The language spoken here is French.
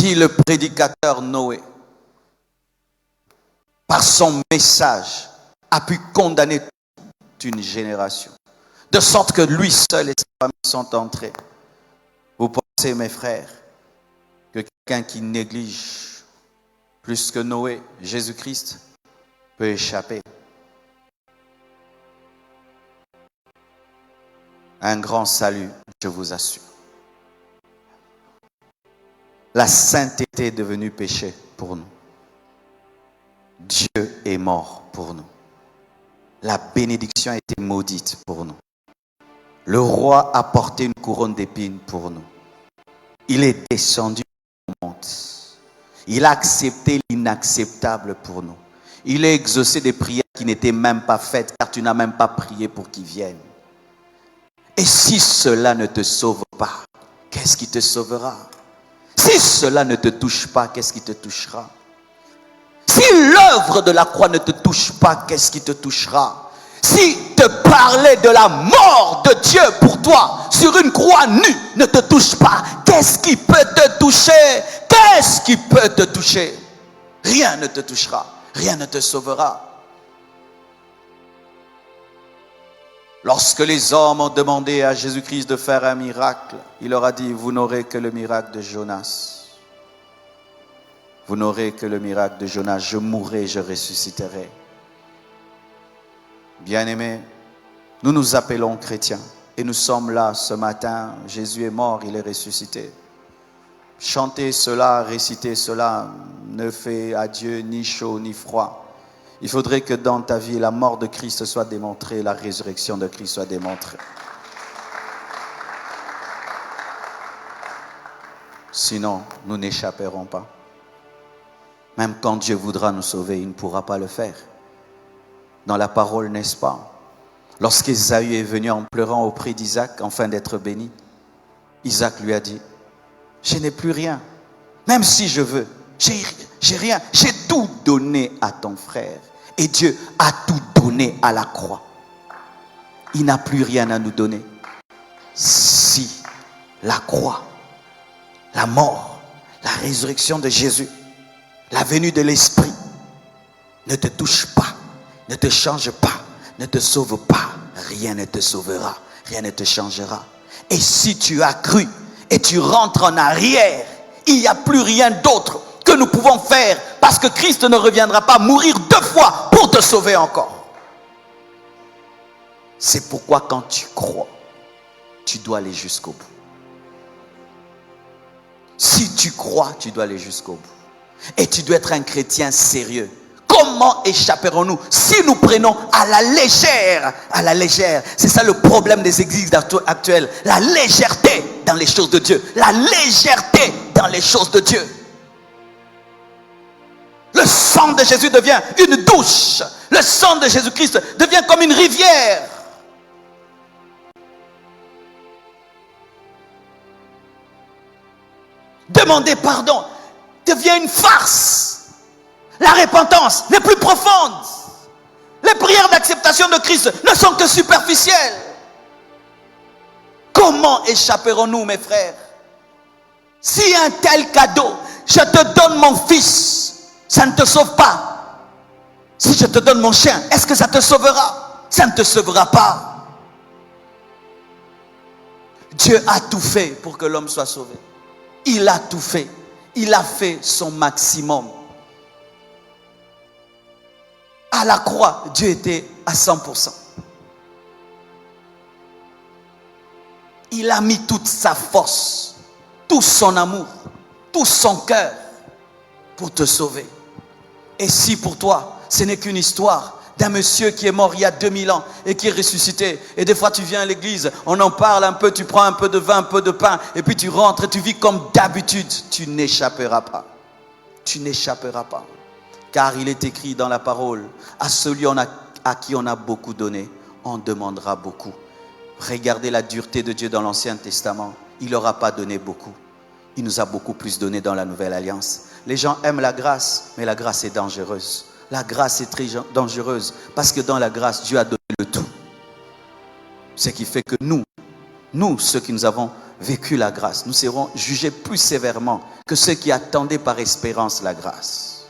dit le prédicateur Noé, par son message, a pu condamner toute une génération. De sorte que lui seul et sa famille sont entrés. Vous pensez, mes frères, que quelqu'un qui néglige plus que Noé, Jésus-Christ, peut échapper à un grand salut, je vous assure. La sainteté est devenue péché pour nous. Dieu est mort pour nous. La bénédiction a été maudite pour nous. Le roi a porté une couronne d'épines pour nous. Il est descendu au monde. Il a accepté l'inacceptable pour nous. Il a exaucé des prières qui n'étaient même pas faites, car tu n'as même pas prié pour qu'ils viennent. Et si cela ne te sauve pas, qu'est-ce qui te sauvera? Si cela ne te touche pas, qu'est-ce qui te touchera? Si l'œuvre de la croix ne te touche pas, qu'est-ce qui te touchera? Si te parler de la mort de Dieu pour toi sur une croix nue ne te touche pas, qu'est-ce qui peut te toucher? Qu'est-ce qui peut te toucher? Rien ne te touchera, rien ne te sauvera. Lorsque les hommes ont demandé à Jésus-Christ de faire un miracle, il leur a dit, vous n'aurez que le miracle de Jonas. Vous n'aurez que le miracle de Jonas. Je mourrai, je ressusciterai. Bien-aimés, nous nous appelons chrétiens et nous sommes là ce matin. Jésus est mort, il est ressuscité. Chanter cela, réciter cela ne fait à Dieu ni chaud ni froid. Il faudrait que dans ta vie, la mort de Christ soit démontrée, la résurrection de Christ soit démontrée. Sinon, nous n'échapperons pas. Même quand Dieu voudra nous sauver, il ne pourra pas le faire. Dans la parole, n'est-ce pas? Lorsqu'Ésaü est venu en pleurant auprès d'Isaac, afin d'être béni, Isaac lui a dit, je n'ai plus rien. Même si je veux, j'ai rien. J'ai tout donné à ton frère. Et Dieu a tout donné à la croix. Il n'a plus rien à nous donner. Si la croix, la mort, la résurrection de Jésus, la venue de l'Esprit ne te touche pas, ne te change pas, ne te sauve pas, rien ne te sauvera, rien ne te changera. Et si tu as cru et tu rentres en arrière, il n'y a plus rien d'autre que nous pouvons faire, parce que Christ ne reviendra pas mourir 2 fois pour te sauver encore. C'est pourquoi quand tu crois, tu dois aller jusqu'au bout. Si tu crois, tu dois aller jusqu'au bout. Et tu dois être un chrétien sérieux. Comment échapperons-nous si nous prenons à la légère? À la légère. C'est ça le problème des églises actuelles. La légèreté dans les choses de Dieu. La légèreté dans les choses de Dieu. Le sang de Jésus devient une douche. Le sang de Jésus-Christ devient comme une rivière. Demander pardon devient une farce. La repentance n'est plus profonde. Les prières d'acceptation de Christ ne sont que superficielles. Comment échapperons-nous, mes frères? Si un tel cadeau, je te donne mon fils, ça ne te sauve pas. Si je te donne mon chien, est-ce que ça te sauvera? Ça ne te sauvera pas. Dieu a tout fait pour que l'homme soit sauvé. Il a tout fait. Il a fait son maximum. À la croix, Dieu était à 100%. Il a mis toute sa force, tout son amour, tout son cœur pour te sauver. Et si pour toi, ce n'est qu'une histoire d'un monsieur qui est mort il y a 2000 ans et qui est ressuscité, et des fois tu viens à l'église, on en parle un peu, tu prends un peu de vin, un peu de pain, et puis tu rentres et tu vis comme d'habitude, tu n'échapperas pas. Tu n'échapperas pas. Car il est écrit dans la parole, à celui à qui on a beaucoup donné, on demandera beaucoup. Regardez la dureté de Dieu dans l'Ancien Testament. Il n'aura pas donné beaucoup. Il nous a beaucoup plus donné dans la Nouvelle Alliance. Les gens aiment la grâce, mais la grâce est dangereuse. La grâce est très dangereuse parce que dans la grâce, Dieu a donné le tout. Ce qui fait que nous, ceux qui nous avons vécu la grâce, nous serons jugés plus sévèrement que ceux qui attendaient par espérance la grâce.